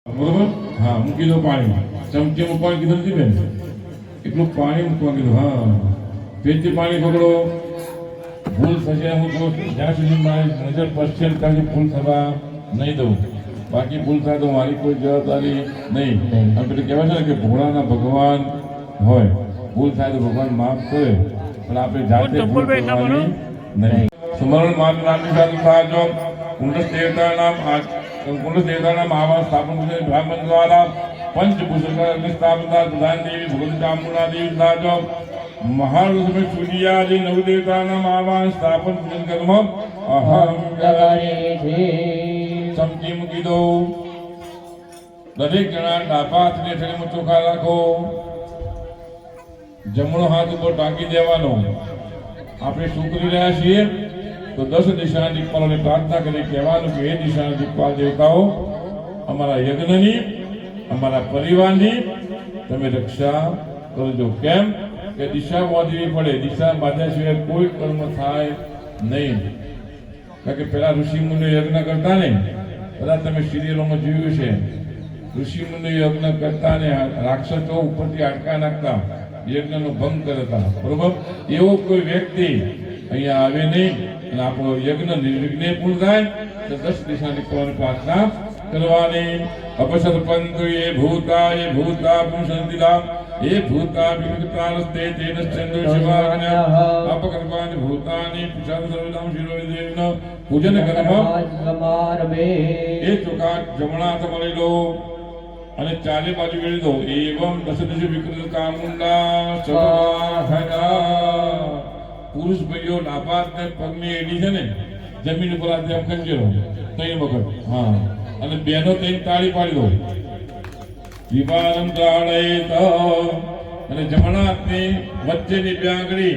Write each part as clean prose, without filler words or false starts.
બરોબર. હા, મૂકી દો પાણી. ચમચી મૂકવાનું કીધું નથી બેન, એટલું પાણી મૂકવાનું કીધું. હા, પેટથી પાણી પકડો. ભૂલ થશે હું તો જ્યાં સુધી મારી નજર પડશે ત્યાં સુધી ભૂલ થવા નહીં દઉં. બાકી ભૂલ થાય તો મારી કોઈ જવાબદારી નહીં. અને પેલું કહેવાય છે ને કે ભોળાના ભગવાન હોય, ભૂલ થાય તો ભગવાન માફ કરે, પણ આપણે જાતે ભૂલ કરવાની નહીં. સ્મરણ માત્ર નામની સાથે સાજો કુંડસ દેવતાના આવાસ સ્થાપન બ્રાહ્મણ દ્વારા પંચભૂષણ સ્થાપના પ્રધાન દેવી ભગવતી ચામુંડા દેવી સાજો મહારુદ્ર સૂર્યાદિ નવદેવતાના આવાસ સ્થાપન પૂજન કર્મ અહમ ચમચી મૂકી દો. દરેક જણા ડાબા હાથને થેલીમાં ચોખા રાખો. જમણો હાથ ઉપર ટાંકી દેવાનો. આપણે શું કરી રહ્યા છીએ તો 10 દિશાના દિક્પાલોને પ્રાર્થના કરી કહેવાનું કે એ દિશાના દિક્પાલ દેવતાઓ અમારા યજ્ઞની, અમારા પરિવારની તમે રક્ષા કરજો. કેમ કે દિશા બાંધવી પડે. દિશા બાંધ્યા સિવાય કોઈ કર્મ થાય નહીં. કારણ કે પેલા ઋષિમુનિઓ યજ્ઞ કરતા ને, બધા તમે સિરિયલોમાં જોયું છે, ઋષિમુનિઓ યજ્ઞ કરતા ને રાક્ષસો ઉપરથી હાડકા નાખતા, યજ્ઞનો ભંગ કરતા. બરોબર. એવો કોઈ વ્યક્તિ અહીંયા આવે નહીં અને આપણો યજ્ઞ નિર્વિઘ્ને પૂર્ણ થાય તો 10 દિશાની પ્રાર્થના કરવાની. અપસર્પંતુ એ ભૂતા પુંસંતિલા એ ભૂતા વિવિધતારસ્તે તેન ચંદ્ર શિવાજ્ઞા અપકલ્પાની ભૂતાની પુષાદ સર્વદામ શિરોદેવનો પૂજન કર્મ સમારભે. એ ચોખા જમણા હાથમાં લઈ લો અને ચારે બાજુ વેળી દો. એવમ 10 દિશ વિકૃત ચામુંડા સવાહના. પુરુષ ભાઈઓ ડાબા હાથને પગની એડી છે ને જમીન ઉપર હાથે આમ ખંજેરો 3 વખત. હા, અને બેનો 3 તાળી પાડી દો. દીવારમ તાળેત. અને જમણા હાથની વચ્ચેની બે આંગળી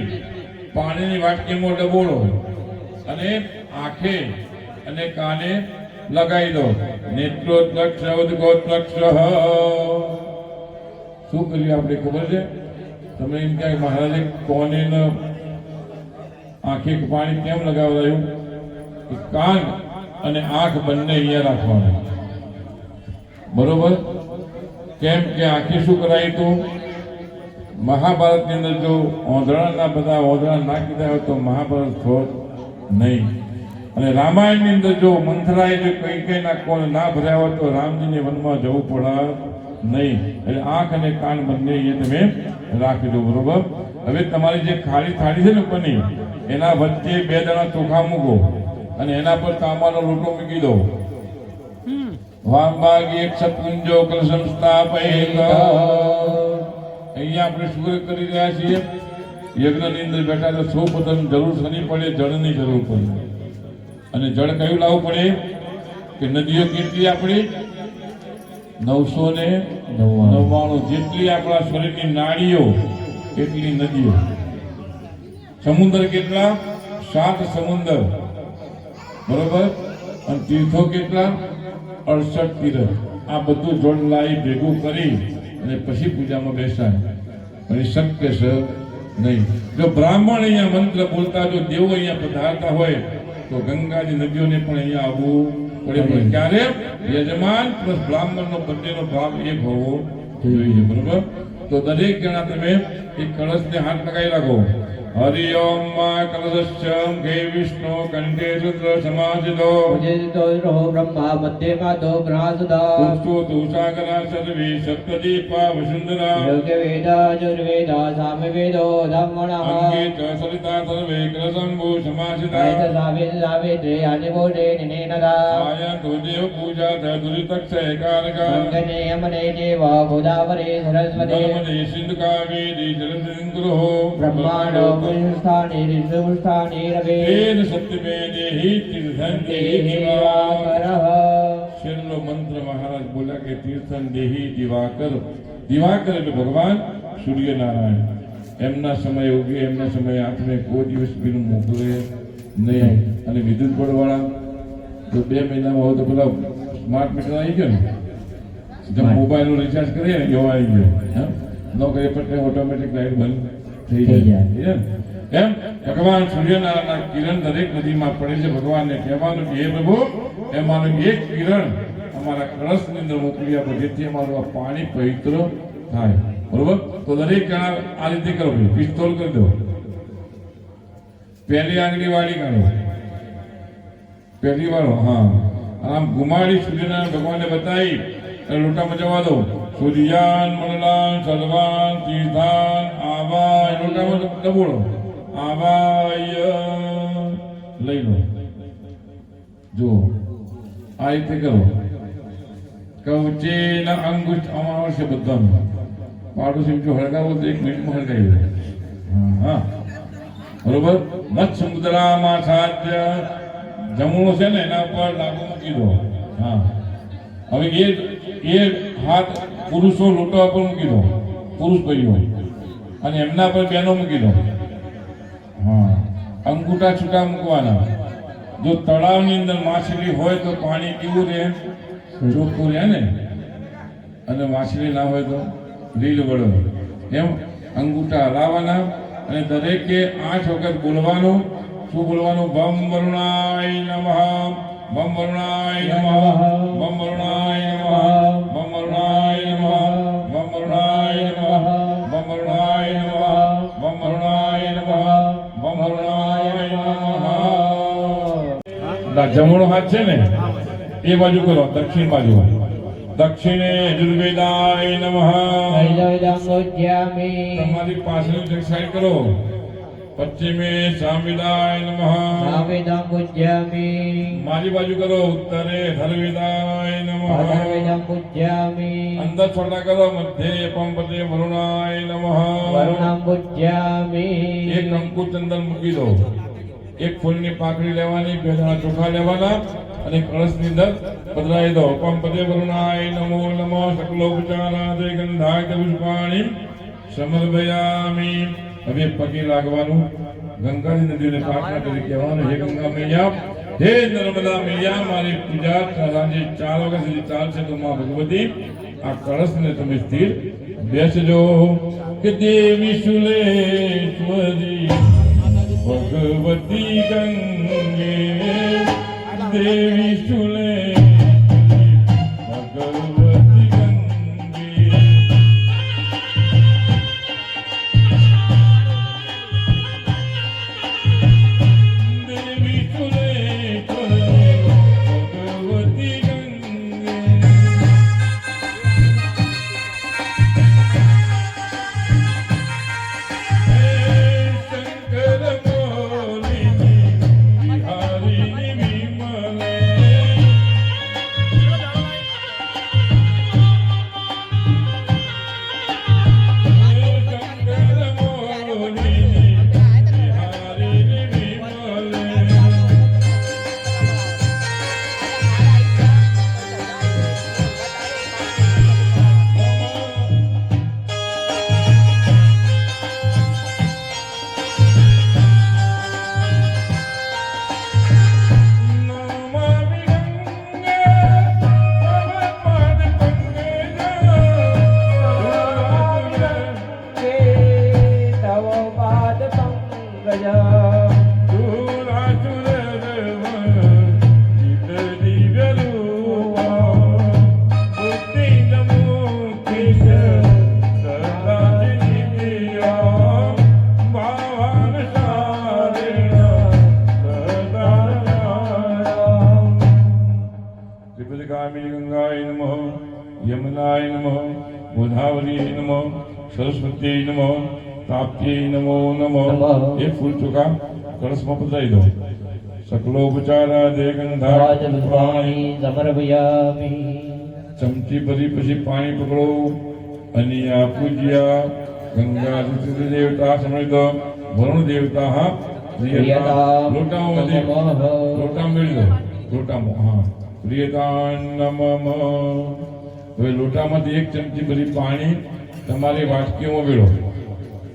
પાણીની વાટકીમાં ડબોળો અને આંખે અને કાને લગાવી દો. નેત્રોત્લક્ષ અવધગોત્લક્ષ. શું કર્યું આપણે ખબર છે? તમે એમ કહે મહારાજે કોને આંખે પાણી કેમ લગાવડાયું? કાન અને આંખ બંને અહીંયા રાખવાના. બરોબર. કેમ કે આંખે શું કરાયું હતું? મહાભારતની અંદર જો ઓંધળાના બધા ઓંધળા ના કીધા હોય તો મહાભારત હોત નહીં. અને રામાયણની અંદર જો મંથરાએ જો કઈ ના કોણ ના ભર્યા હોય તો રામજીને વનમાં જવું પડે નહીં. એટલે આંખ અને કાન બંને અહીંયા તમે રાખી દો. બરોબર. હવે તમારી જે ખાલી થાળી છે ને ઉપરની, એના વચ્ચે 2 દાણા ચોખા મૂકો અને એના પર તાંબાનો લોટો મૂકી દો. વામભાગી એક સપુંજો કલશમ સ્થાપયેત. અહીંયા આપણે શું કરી રહ્યા છીએ? યજ્ઞની અંદર બેઠા તો સૌ પ્રથમ જરૂર શની પડે? જળની જરૂર પડે. અને જળ કયું લાવવું પડે? કે નદીઓ કેટલી આપણી 999 જેટલી આપણા શરીરની નાડીઓ એટલી નદીઓ. સમુદ્ર કેટલા? 7 સમુદ્ર. બરોબર. અને તીર્થો કેટલા? 68 તીર્થ. આ બધું જળ લાવી ભેગું કરી અને પછી પૂજામાં બેસાય. પણ એ શક્ય છે નહીં. જો બ્રાહ્મણ અહીંયા મંત્ર બોલતા, જો દેવો અહીંયા પધારતા હોય તો ગંગાજી નદીઓને પણ અહીંયા આવવું પડે. ક્યારે? યજમાન પ્લસ બ્રાહ્મણનો બંનેનો ભાગ એક હોવો જોઈએ. બરોબર. તો દરેક જણા તમે એક કળશને હાથ લગાવી રાખો. હરિ ઓમ માં કલશસ્યમ ઘે વિષ્ણુ કંઠે રુદ્ર સમાસિતો પૂજિતો બ્રહ્મા મધ્ય માતો પ્રાસદા પુષ્પો તુષાકરા સર્વે સપ્તદીપા વસુંધરા યોગ્ય વેદા જુર્વેદા સામવેદો બ્રાહ્મણઃ અંગે ચ સરિતા સર્વે કલશંભુ સમાસિતા આયત સાવિત્રી આદિબોધે નિનેનદા આયતો દેવ પૂજા ધુરિતક્ષય કારકા અંગને અમને દેવ ગોદાવરી સરસ્વતી નર્મદે સિંધુ કાવેરી જલસિંધુરો બ્રહ્માંડો પુષ્ઠાની ઋષભુષ્ઠાની રવે વેદ સત્યમે દેહિ તીર્થં દેહિ દિવાકરઃ. છેલ્લો મંત્ર મહારાજ બોલ્યા કે તીર્થં દેહિ દિવાકર. દિવાકર એટલે ભગવાન સૂર્યનારાયણ. એમના સમય ઉગે, એમના સમય આંખને કોઈ દિવસ બિન મોકલે નહીં. અને વિદ્યુત બોર્ડવાળા તો 2 મહિનામાં હોય તો પેલા સ્માર્ટ મીટર આવી ગયો ને, જેમ મોબાઈલનું રિચાર્જ કરીએ ને એવો આવી ગયો. હા, ન કરીએ પછી ઓટોમેટિક લાઈટ બંધ થઈ જાય. એમ ભગવાન સૂર્યનારાયણના કિરણ દરેક નદીમાં પડે છે. ભગવાનને કહેવાનું કે હે પ્રભુ, એમાંનું એક કિરણ અમારા કળશની અંદર મોકલી આપો, જેથી અમારું આ પાણી પવિત્ર થાય. બરોબર? તો દરેક જણા આ રીતે કરો. પિસ્તોલ કરી દો. પહેલી આંગળી વાળી કાઢો. પહેલી વાળો, હા. આમ ઘુમાડી સૂર્યનારાયણ ભગવાનને બતાવી અને લોટામાં જવા દો. સૂર્યાન મંડલાન સર્વાન તીર્થાન આવાય, લોટામાં દબોળો. આવાય લઈ લો. જો આ રીતે કરો. કવચેના અંગુષ્ઠ અમાર છે બધાનું. પાડોશી જો હળગાવો તો 1 મિનિટમાં હળગાવી દે. હા, બરોબર. મત સમુદ્રામાં સાધ્ય જમણો છે ને એના ઉપર લાગુ મૂકી દો. હા, હવે એ હાથ પુરુષો લોટા પર મૂકી દો, પુરુષ ભાઈઓ, અને એમના પર બહેનો મૂકી દો. હા, અંગૂઠા છૂટા મૂકવાના. જો તળાવની અંદર માછલી હોય તો પાણી કેવું રહે? ચોખ્ખું રહે ને. અને માછલી ના હોય તો લીલ વળો. એમ અંગૂઠા હલાવવાના અને દરેકે 8 વખત બોલવાનું. શું બોલવાનું? બમ વરુણાય નમઃ, બમ વરુણાય નમઃ, બમ વરુણાય નમઃ, બમ વરુણાય નમઃ, બમ વરુણાય નમઃ, બમ વરુણાય નમઃ, બમ વરુણાય નમઃ, બમ વરુણાય નમઃ. જમણો હાથ છે ને એ બાજુ કરો, દક્ષિણ બાજુ. દક્ષિણે યજુર્વેદાય નમઃ. તમારી પાછળની સાઈડ કરો. પશ્ચિમે સામવેદાય નમઃ. મારી બાજુ કરો. ઉત્તરે ધર્વેદાય નમઃ. અંદર છોટા કરો. મધ્યે પંપતે વરુણાય નમઃ. એક કંકુ ચંદન મૂકી દો. એક ફૂલની પાકડી લેવાની, 2 દાણા ચોખા લેવાના અને કળશની અંદર પધરાવી દો. પંપતે વરુણાય નમો નમઃ. સકલોપચારાદે ગંધાય પુષ્પાણિ સમર્પયામિ. હવે પગે લાગવાનું. ગંગાજી નદીને પ્રાર્થના કરી કહેવાનું, હે ગંગા મૈયા, હે નર્મદા મૈયા, મારી પૂજા સાંજે 4 વાગ્યા સુધી ચાલશે તો માં ભગવતી આ કળશને તમે સ્થિર બેસજો. કે દેવી શુલેશ્વરી ભગવતી ગંગે, દેવી શુલેશ્વરી ભગવતી ગંગે. દેવી શુલેશ્વરી ભગવતી ગંગે. यमुनाय नमः, गोदावरी नमः, सरस्वती नमः, ताप्ती नमो नमः. ये फूल चुका कलशમાં પધરાવી દો. સકલોપચારા દે ગંધાય સમર્પયામિ. ચમચી ભરી પછી પાણી પકડો અને આ પૂજ્યા ગંગા દેવતા સમય દો. વરુણ દેવતા હા લોટામાં મેળવી દો. લોટામાં હા પ્રિયતાન નમઃ. હવે લોટામાંથી 1 ચમચી ભરી પાણી તમારી વાટકીમાં વેળો.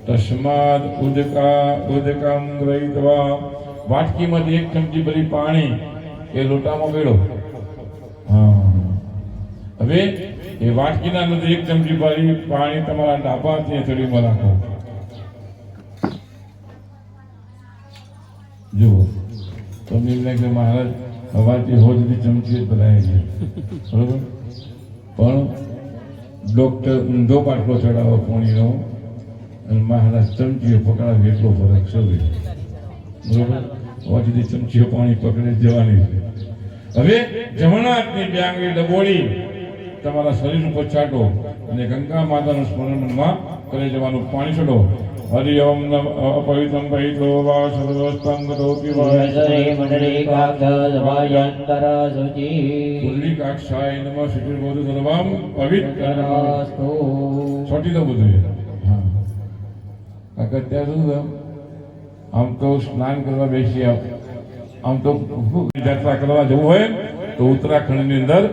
તસ્માદ ઉદકમ ગ્રહિત્વા. વાટકીમાંથી 1 ચમચી ભરી પાણી એ લોટામાં વેળો. હા, હવે એ વાટકીના અંદર 1 ચમચી ભરી પાણી તમારા ડાબા થેથડીમાં રાખો. જુઓ તો મિલને કે મહારાજ હવાથી હોજની ચમચી ભરાય છે બરોબર, પણ ડોક્ટર ઊંધો પાટલો ચડાવો પાણીનો અને મહારાજ ચમચીઓ પકડાવે એટલો ફરક છે બરોબર. હોજની ચમચીઓ પાણી પકડે જવાની છે. હવે જમણા હાથની બે આંગળી ડબોળી તમારા શરીર ઉપર છાંટો અને ગંગા માતાનું સ્મરણમાં કરી જવાનું. પાણી છોડો. હરિ ઓમ નમ અપવિત્રમ પવિત્રો વા સર્વસ્તં ગતોપી વા મંડળીકાક્ષવાયંતર શુચિ પુંડરીકાક્ષાય નમઃ શુચિર્ભવતુ સર્વં પવિત્રમસ્તુ. છોટી દો બધું. હા કાકા ત્યાં શું છે? આમ તો સ્નાન કરવા બેસી આમ તો યાત્રા કરવા જવું હોય તો ઉત્તરાખંડની અંદર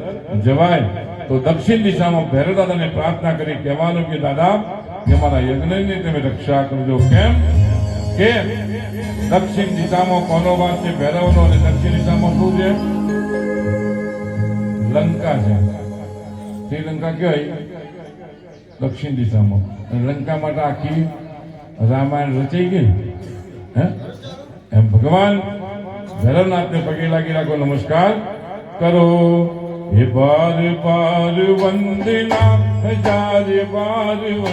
જવાય તો દક્ષિણ દિશામાં ભૈરવ દાદાને પ્રાર્થના કરી કહેવાનું કે દાદા કે મારા યજ્ઞની તમે રક્ષા કરજો. કેમ કે દક્ષિણ દિશામાં કોનો વાસ છે? ભૈરવનો. અને દક્ષિણ દિશામાં શું છે? લંકા છે. શ્રીલંકા કહેવાય દક્ષિણ દિશામાં. અને લંકા માટે આખી રામાયણ રચાઈ ગઈ. હે એમ ભગવાન ભૈરવનાથને પગે લાગી રાખો, નમસ્કાર કરો. હે બાર બાર વંદના, હજાર બાર વંદના.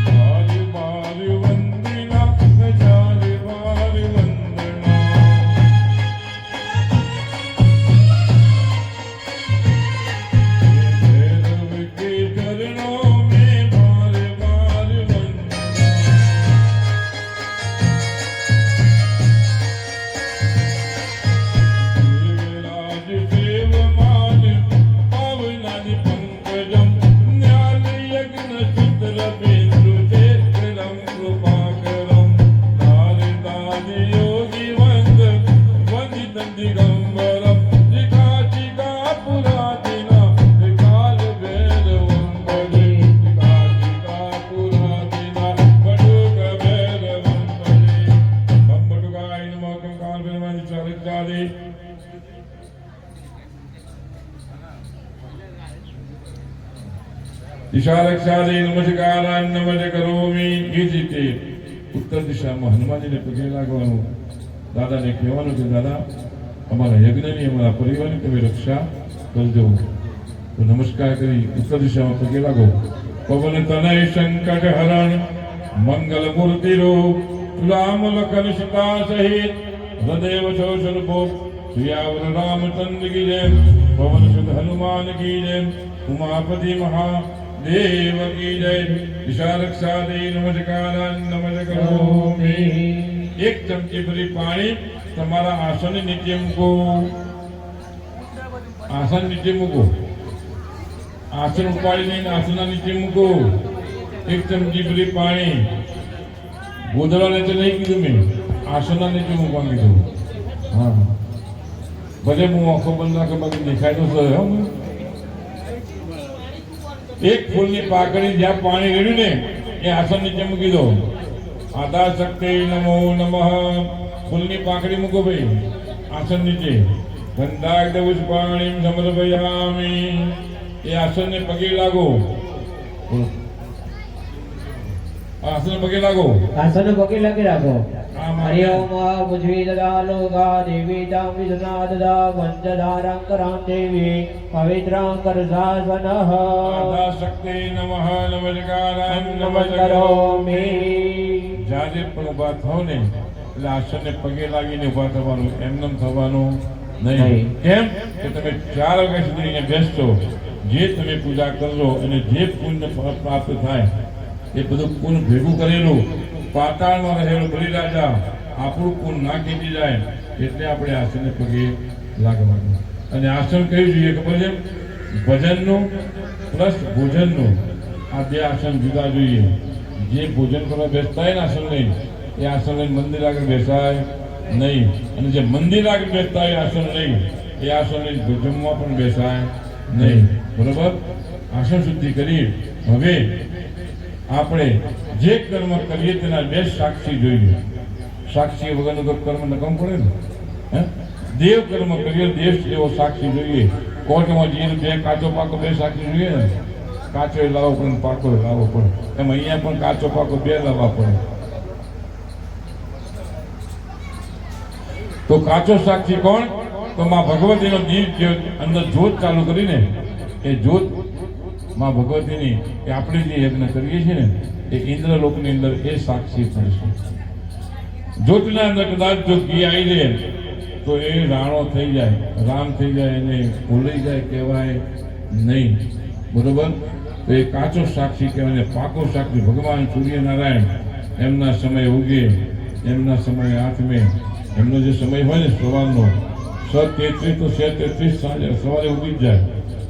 બાર બાર વંદના, હજાર બાર વંદના. ભૈરવ કે ચરણોं में बार बार वंदना. देवराज सेवमान पावनादि पंकजम ज्ञान यज्ञ चित्र बिंदु चेत्रम कृपाकरम. नारदादि योगी वंद वंदित दिगंबरम. जिका जिका पुरादिना काल भैरवम बड़े. जिका जिका पुरादिना बड़ुक भैरवम बड़े. बम बड़ुकाय नमः. काल भैरवाय चालित जादे. દિશારક્ષાદે નમસ્કારાન નમસ્તે કરોમી. એ જ રીતે ઉત્તર દિશામાં હનુમાનજીને પગે લાગવાનું. દાદાને કહેવાનું કે દાદા અમારા યજ્ઞની અમારા પરિવારની તમે રક્ષા કરજો. તો નમસ્કાર કરી ઉત્તર દિશામાં પગે લાગો. પવન તનય સંકટ હરણ મંગલ મૂર્તિ રૂપ રામ લખન સીતા સહિત હૃદય વચો સ્વરૂપ શ્રીયાવર રામચંદ્ર કી જય. પવન સુત હનુમાન કી જય. ઉમાપતિ મહાદેવ કી જય. દિશારક્ષાદે નમસ્કારાન નમસ્તે કરોમી. એક ચમચી ભરી પાણી તમારા આસન નીચે મૂકો. આસન નીચે મૂકો. આસન ઉપાડી લઈને આસનના નીચે મૂકો. એક ચમચી ભરી પાણી. ગોદડા નીચે નહીં કીધું મેં, આસનના નીચે મૂકવા કીધું. હા ભલે હું આંખો બંધ રાખે બાકી દેખાય તો સર. એક ફૂલની પાકડી જ્યાં પાણી રેડ્યું ને એ આસન નીચે મૂકી દો. આદા શક્તિ નમો નમઃ. ફૂલની પાકડી મૂકો ભાઈ આસન નીચે. ગંધાક પુષ્પાણી સમર્પયામિ. એ આસનને પગે લાગો. આસન પગે લાગો. આસન પગે લાગી રાખો. હરિ ઓમ પૃથ્વી દદા લોકા દેવી તામ વિદના દદા વંદધારાં કરાં દેવી પવિત્રાં કરસાસનઃ. આદા શક્તિ નમઃ નમસ્કારાન નમસ્કારોમિ. જ્યારે પણ ઉભા થાવ ને એટલે આસનને પગે લાગીને ઉભા થવાનું, એમનેમ થવાનું નહીં. કેમ કે તમે 4 વાગ્યા સુધી અહીંયા બેસશો. જે તમે પૂજા કરશો અને જે પુણ્ય પ્રાપ્ત થાય એ બધું પુણ્ય ભેગું કરેલું પાતાળમાં રહેલું બલિરાજા આપણું પુણ્ય ના ખેંચી જાય. એટલે આપણે આસનને પગે લાગવાનું. અને આસન કયું જોઈએ ખબર છે? ભજનનું પ્લસ ભોજનનું. આ બે આસન જુદા જોઈએ. જે ભોજન કરવા બેસતા હોય ને આસન લઈને એ આસન લઈને મંદિર આગળ બેસાય નહીં. અને જે મંદિર આગળ બેસતા હોય આસન લઈને એ આસન લઈને ભોજનમાં પણ બેસાય નહીં. બરોબર? આસન શુદ્ધિ કરી હવે આપણે જે કર્મ કરીએ તેના બે સાક્ષી જોઈએ. સાક્ષી વગરનું તો કર્મ નકામ પડે ને. હે દેવ કર્મ કરીએ દેવ એવો સાક્ષી જોઈએ. કોર્ટમાં જઈને બે કાચો પાકો બે સાક્ષી જોઈએ ને. કાચો લાવવો પડે, પાકો લાવવો પડે. એમ અહીંયા પણ કાચો પાકો બે લાવવા પડે. તો કાચો સાક્ષી કોણ? તો માં ભગવતીનો દીપ જે અંદર જ્યોત ચાલુ કરીને એ જ્યોત માં ભગવતીની કે આપણે જે યજ્ઞ કરીએ છીએ ને એ ઇન્દ્રલોકની અંદર એ સાક્ષી પડશે. જ્યોતના અંદર કદાચ જો ઘી આવી જાય તો એ રાણો થઈ જાય, રામ થઈ જાય, એને ભૂલાઈ જાય કહેવાય નહીં. બરોબર? તો એ કાચો સાક્ષી કહેવાય ને પાકો સાક્ષી ભગવાન સૂર્યનારાયણ એમના સમય ઉગે, એમના સમય આઠમે, એમનો જે સમય હોય ને સવારનો 6:33 તો 6:33 સાંજે સવારે ઉગી જ જાય,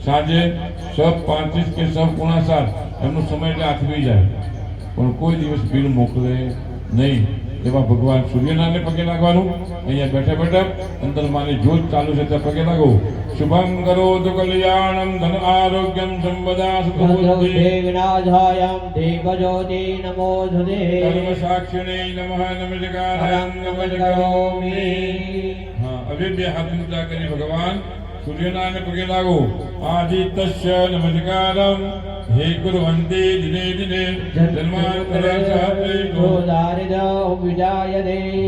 સાંજે 6:35 કે 6:45 એમનો સમય એટલે આથમી જાય, પણ કોઈ દિવસ ભીડ મોકલે નહીં. એવા ભગવાન સૂર્યનારાયણને પગે લાગવાનું. અહીંયા બેઠા બેઠા અંદર માની જ્યોત ચાલુ છે ત્યાં પગે લાગો. શુભમ કરોતુ કલ્યાણમ ધન આરોગ્યમ સંપદા સુખબુદ્ધિ વિનાશાયમ દેવજ્યોતિ નમોસ્તુતે કર્મ સાક્ષિણે નમઃ નમસ્કારં કરોમિ. હા, હવે બે હાથ ઊંચા કરી ભગવાન સૂર્યનારાયણને પગે લાગો. આદિત્યસ્ય નમસ્કારમ હે કુર્વન્તિ દિને દિને જન્માંતરં સહસ્રેષુ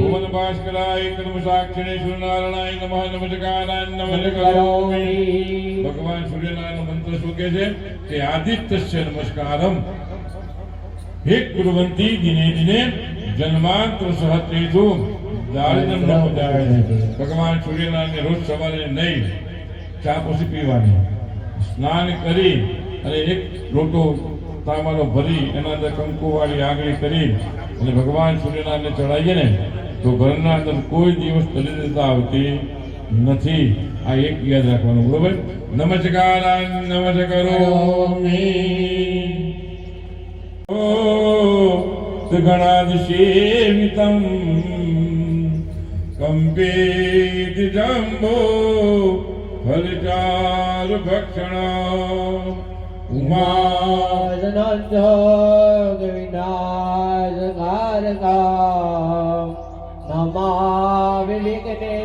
ભુવન ભાસ્કરાય કર્મ સાક્ષિણે સૂર્યનારાયણાય નમઃ નમસ્કારં કરોમિ. ભગવાન સૂર્યનારાયણનો મંત્ર શું કહે છે કે આદિત્યસ્ય નમસ્કારમ હે કુર્વન્તિ દિને દિને જન્માંતર સહસ્રેષુ દારિદ્ર્યમ ન પજાય. ભગવાન સૂર્યનારાયણને રોજ સવારે નહીં ચા પછી પીવાની, સ્નાન કરી અને એક લોટો તાંબાનો ભરી એના અંદર કંકુવાળી આગળી કરી અને ભગવાન સૂર્યનારાયણને ચડાવીએ ને તો ઘરના અંદર કોઈ દિવસ દરિદ્રતા આવતી નથી. આ એક યાદ રાખવાનું. બરોબર? નમસ્કારં નમસ્કરોમિ. ઓ ગણાદિસેવિતં કંપેત જંબો ફલચારુ ભક્ષણ ઉમાનંદ વિનાશકારકા નમાવિલિકને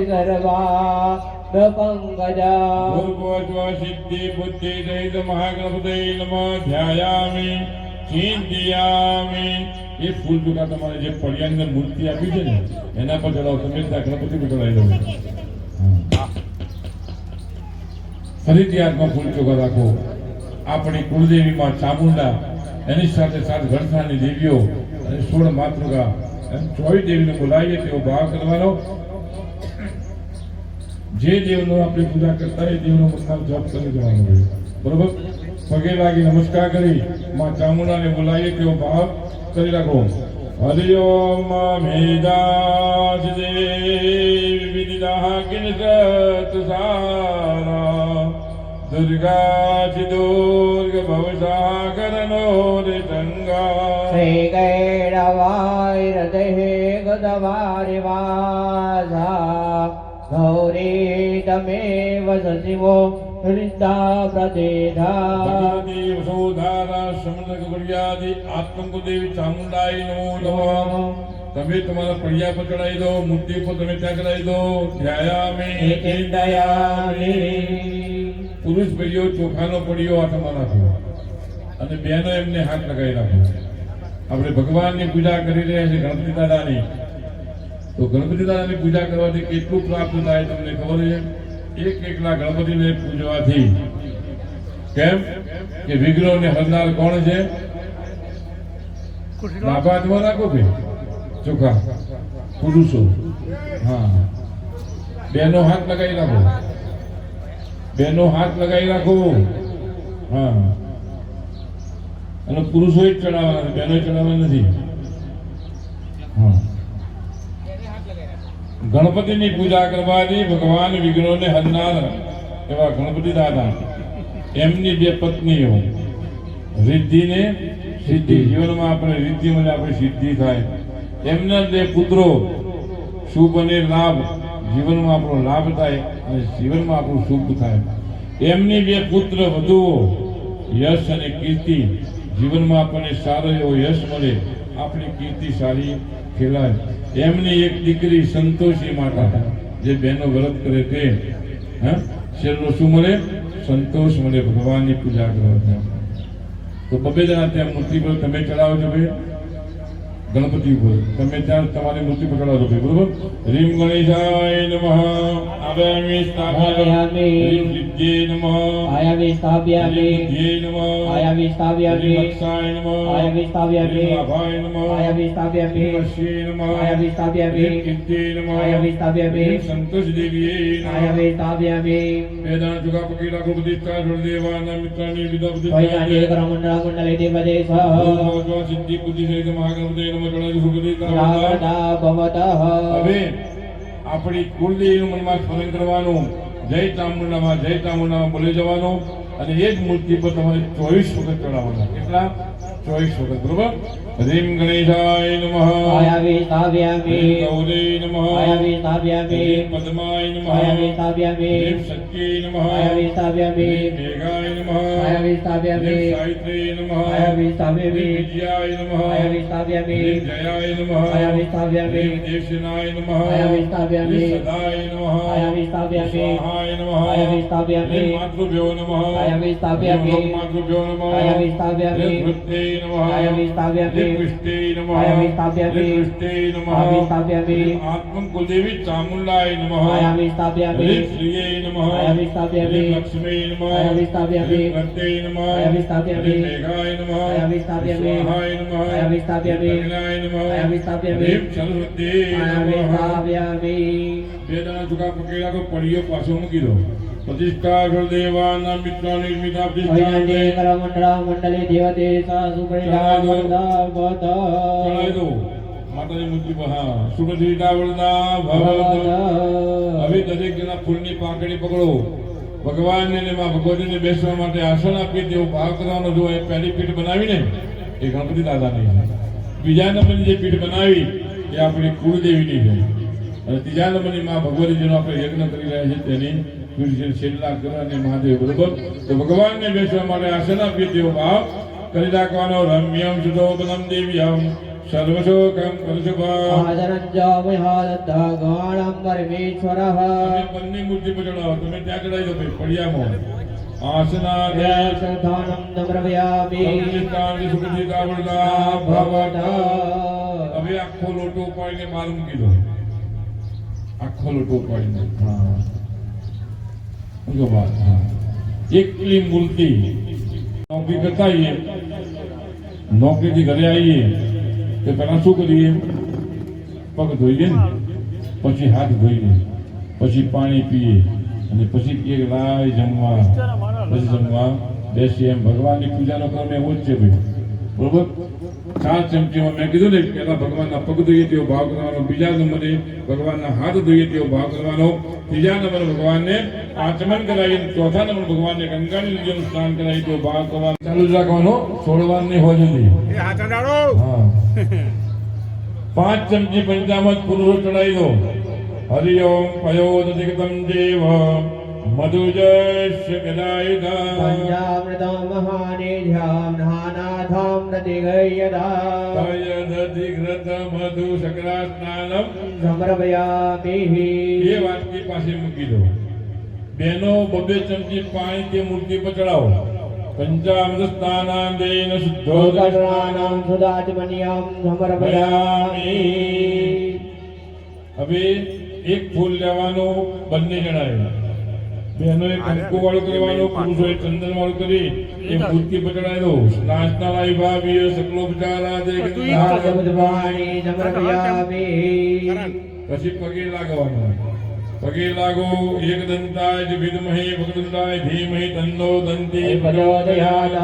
સર્વા પંકજા. ભૂર્ભુવસ્વ સિદ્ધિ બુદ્ધિ દૈત મહાગણપતય નમઃ ધ્યાયામિ ચિંતયામિ. એ ફૂલ ટુકા તમારે જે પડિયાની અંદર મૂર્તિ આપી છે ને એના પર ચડાવો. તમે ત્યાં ગણપતિ પર ચડાવી દો. ફરીથી હાથમાં ફૂલ ચોખા રાખો. આપણી કુળદેવી માં ચામુંડા, એની સાથે સાથ ઘરસાની દેવીઓ અને 16 માતૃકા એમ 24 દેવીને બોલાવીએ તેવો ભાવ કરવાનો. જે દેવનો આપણે પૂજા કરતા એ દેવનો મંત્ર જપ કરી દેવાનો હોય. બરોબર? પગે લાગી નમસ્કાર કરી માં ચામુંડાને બોલાવીએ તેવો ભાવ કરી રાખો. હરિ ઓમ મેદાસ દેવી વિદિતા કિંચત સારા દુર્ગા ચિદુર્ગ ભવસાગરનો રિતંગા. શ્રી કૈરવાય હૃદય ગદવારિ વાસા ગૌરી તમેવ સશિવો હૃદા પ્રતિધા. ભગવતી વસુધારા સમનક ગુડિયાદી આત્મકુદેવી ચામુંડાઈ નમો નમઃ. તમે તમારા પડિયા પર ચડાવી દો, મૂર્તિ પર તમે ત્યાં ચડાવી દો. ધ્યાયામિ ચિંતયામિ. પુરુષ ભાઈઓ ચોખાનો પડિયો હાથમાં રાખો અને બહેનો એમને હાથ લગાવી રાખો. આપણે ભગવાનની પૂજા કરી રહ્યા છીએ ગણપતિ દાદાની. તો ગણપતિ દાદાની પૂજા કરવાથી કેટલું પ્રાપ્ત થાય તમને ખબર છે? એક એકલા ગણપતિને પૂજવાથી. કેમ કે વિઘ્નોને હરનાર કોણ છે? ડાબા હાથમાં રાખો કે ચોખા પુરુષો. હા, બેનો હાથ લગાવી રાખો, બેનો હાથ લગાવી રાખો. હા, અને પુરુષો જ ચડાવવાના, બહેનો ચડાવવા નથી. હા, ગણપતિની પૂજા કરવાથી ભગવાન વિઘ્નોને હરનાર એવા ગણપતિ દાદા એમની બે પત્નીઓ રિદ્ધિને સિદ્ધિ. જીવનમાં આપણે રિદ્ધિ મળે, આપણે સિદ્ધિ થાય. એમના બે પુત્રો શુભ અને લાભ, જીવનમાં આપણો લાભ થાય અને જીવનમાં આપણું શુભ થાય. એમની બે પુત્ર વધુઓ યશ અને કીર્તિ, જીવનમાં આપણને સારો એવો યશ મળે, આપણી કીર્તિ સારી ફેલાય. એમની એક દીકરી સંતોષી માતા, જે બહેનો વ્રત કરે તે છેલ્લો શું મળે? સંતોષ મળે ભગવાનની પૂજા કરવાથી. તો બબે જણા ત્યાં મૂર્તિ પર તમે ચડાવો છો ભાઈ. ગણપતિ ઉપર તમે ત્યાં તમારી મૂર્તિ પકડાવો છો બરોબર. રીમ ગણેશાય નમઃ આવામી સ્થાપયામિ. રીમ સિદ્ધ્યે નમઃ આયામિ સ્થાપયામિ. રીમ બુદ્ધ્યે નમઃ આયામિ સ્થાપયામિ. રીમ અક્ષાય નમઃ આયામિ સ્થાપયામિ. રીમ લાભાય નમઃ આયામિ સ્થાપયામિ. રીમ વશ્યે નમઃ આયામિ સ્થાપયામિ. રીમ કીર્ત્યે નમઃ આયામિ સ્થાપયામિ. રીમ સંતોષ દેવીયે નમઃ. આયામિ સ્થાપયામિ. વેદાંત જુગા પકીડા કો પ્રતિષ્ઠા દેવાના મિત્રાની વિદા વૈદાંતિક પ્રતિષ્ઠા કરમંડળ મંડલિતે પદે સ્વ ભગવાન સિદ્ધિ બુદ્ધિ સહિત મહાગણપતિ નમઃ ગણાય સુખદી રાવણા ભવતઃ. હવે આપણી કુળદેવીનું મનમાં સ્મરણ કરવાનું, જય ચામુંડામાં જય ચામુંડામાં બોલી જવાનું અને એ જ મૂર્તિ પર તમારે 24 વખત ચડાવવાના. કેટલા? 24 વખત બરોબર. રીમ ગણેશાય નમઃ આયામિ સ્થાપયામિ. રીમ ગૌરે નમઃ આયામિ સ્થાપયામિ. રીમ પદ્માય નમઃ આયામિ સ્થાપયામિ. રીમ સત્યે નમઃ આયામિ સ્થાપયામિ. રીમ મેઘાય નમઃ આયામિ સ્થાપયામિ. રીમ સાવિત્રે નમઃ આયામિ સ્થાપયામિ. રીમ વિજયાય નમઃ આયામિ સ્થાપયામિ. રીમ જયાય નમઃ આયામિ સ્થાપયામિ. રીમ દેશનાય નમઃ આયામિ સ્થાપયામિ. રીમ સદાય નમઃ આયામિ સ્થાપયામિ. સ્વાહાય નમઃ આયામિ સ્થાપયામિ. રીમ માતૃભ્યો નમઃ આયામિ સ્થાપયામિ. રીમ માતૃભ્યો નમઃ આયામિ સ્થાપયામિ. રીમ વૃત્તે નમઃ આયામિ સ્થાપયામિ. રીમ પુષ્ટે નમઃ આયામિ સ્થાપયામિ. રીમ પુષ્ટે નમઃ આયામિ સ્થાપયામિ. રીમ આત્મન કુલદેવી ચામુંડાય નમઃ આયામિ સ્થાપયામિ. રીમ શ્રીયે નમઃ આયામિ સ્થાપયામિ. રીમ લક્ષ્મી નમઃ આયામિ સ્થાપયામિ. રીમ વૃત્તે નમઃ આયામિ સ્થાપયામિ. રીમ મેઘાય નમઃ આયામિ સ્થાપયામિ. સ્વાહાય નમઃ આયામિ સ્થાપયામિ. પ્રજ્ઞાય નમઃ આયામિ સ્થાપયામિ. રીમ સરસ્વતી આયામિ નમઃ સ્થાપયામિ. બે દાણા જુગા પકેલા કો પડીયો પાછો મૂકી દો. પ્રતિષ્ઠા ગુરુદેવાના મિત્ર નિર્મિતા પ્રતિષ્ઠા વૈદાંતિક કરમંડળ મંડલિતે દેવતે સાસુ પરિણામ ભવત. ચડાવી દો માતાની મૂર્તિ પર. હા સુરજીતા વરદા ભવત. હવે દરેક જણા ફૂલની પાંખડી પકડો. ભગવાનને ને માં ભગવતીને બેસવા માટે આસન આપી તેવો ભાવ કરવાનો. જો એ પહેલી પીઠ બનાવીને એ ગણપતિ દાદાની છે. બીજા નંબરની જે પીઠ બનાવી એ આપણી કુળદેવીની છે. અને ત્રીજા નંબરની માં ભગવતી જેનો આપણે યજ્ઞ કરી રહ્યા છીએ તેની છેલ્લા ગ્રહ મહાદેવ બરોબર. તો ભગવાનને બેસવા માટે આસન આપીએ તેવો ભાવ કરી રાખવાનો. રમ્યમ સુશોભનમ દિવ્યમ સર્વશોકમ પરશુભમ. આદરંજો વિહાદત્ત ગણમ પરમેશ્વરઃ. તમે બંને મૂર્તિ પર ચડાવો. તમે ત્યાં ચડાવી દો ભાઈ ફળિયામાં. આસનાદે શ્રદ્ધાનમ નમ્રયામિ. સર્વનિષ્ઠાંતિ સુખદિતા વરદા ભવત. ભવત. હવે આખો લોટો ઉપાડીને બહાર મૂકી દો. આખો લોટો ઉપાડીને. હા મૂકો બહાર. હા એકલી મૂર્તિ. નોકરી કરતા આવીએ, નોકરીથી ઘરે આવીએ તો પહેલા શું કરીએ? પગ ધોઈએ ને, પછી હાથ ધોઈએ, પછી પાણી પીએ અને પછી એક લાય જમવા, પછી જમવા બેસીએ. એમ ભગવાનની પૂજાનો ક્રમ એવો જ છે ભાઈ બરોબર. 4 ચમચીમાં મેં કીધું ને પહેલા ભગવાનના પગ ધોઈએ તેવો ભાવ કરવાનો. બીજા નંબરે ભગવાનના હાથ ધોઈએ તેવો ભાવ કરવાનો. ત્રીજા નંબરે ભગવાનને આચમન કરાવીએ. ચોથા નંબર ભગવાનને ગંગાની નદીનું સ્નાન કરાવી તેવો ભાવ કરવાનો. ચાલુ જ રાખવાનો, છોડવાનું નહીં હોય સુધી. હા 5 ચમચી પંચામૃત પુરુષો ચડાવી દો. હરિ ઓમ પયોદધિગતમ દેવ મધુજસ્ય ગદાયુધા. પંચામૃતમ મહાનિધ્યામ નાનાથામ પ્રતિગય્યદા. પયોદધિગત મધુ શકરા સ્નાનમ સમર્પયામિ. એ વાટકી પાસે મૂકી દો. બેનો 2 ચમચી પાણી તે મૂર્તિ પર ચડાવો. પંચામૃત સ્નાનાંદેન શુદ્ધોદકસ્નાનમ સુદાત્મન્યમ સમર્પયામિ. હવે એક ફૂલ લેવાનું, બંને જણાય. બહેનોએ કંકુ વાળું કરવાનું, પુરુષોએ ચંદન વાળું કરી એ મૂર્તિ પર ચડાવી દો. સ્નાનાય ભાવીય સકલોપચારાદે સકલોપચારાદે સમર્પયામિ. પછી પગે લાગવાનું. પગે લાગો. એક દંતાય વિદ્મહે ભગદંતાય ધીમહિ તન્નો દંતી પ્રચોદયાત.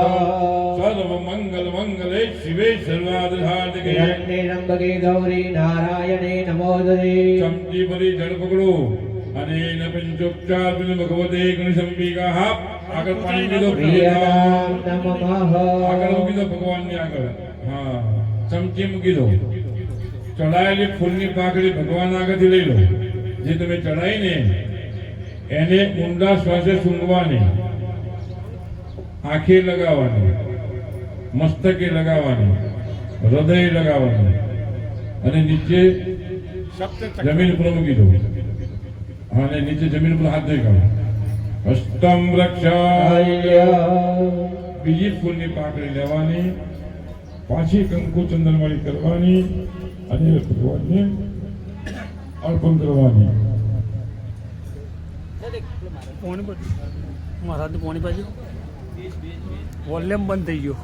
સર્વ મંગલ મંગલે શિવે સર્વાર્થસાધકે. હિરણ્યંબકે ગૌરી નારાયણે નમોસ્તુતે. ચમચી ભરી જળ પકડો અને એના પંચોપચાર ભગવતે ગણેશંબિકા. હા આગળ પાણી પીધો. પ્રિયતામ નમઃ. આગળ મૂકી દો ભગવાનની આગળ. હા ચમચી મૂકી દો. ચડાયેલી ફૂલની પાંખડી ભગવાન આગળથી લઈ લો. જે તમે ચડાઈને એને ઊંડા શ્વાસે સૂંઘવાની, આંખે લગાવવાની, મસ્તકે લગાવવાની, હૃદય લગાવવાનું અને નીચે જમીન ઉપર મૂકી દો. અને નીચે જમીન ઉપર હાથ ધોઈ કાઢો. હસ્તમ રક્ષા. બીજી ફૂલની પાંખડી લેવાની, પાછી કંકુ ચંદનવાળી કરવાની અને ભગવાનને અર્પણ કરવાની. મહારાજ પોણી બાજુ વોલ્યુમ બંધ થઈ ગયો.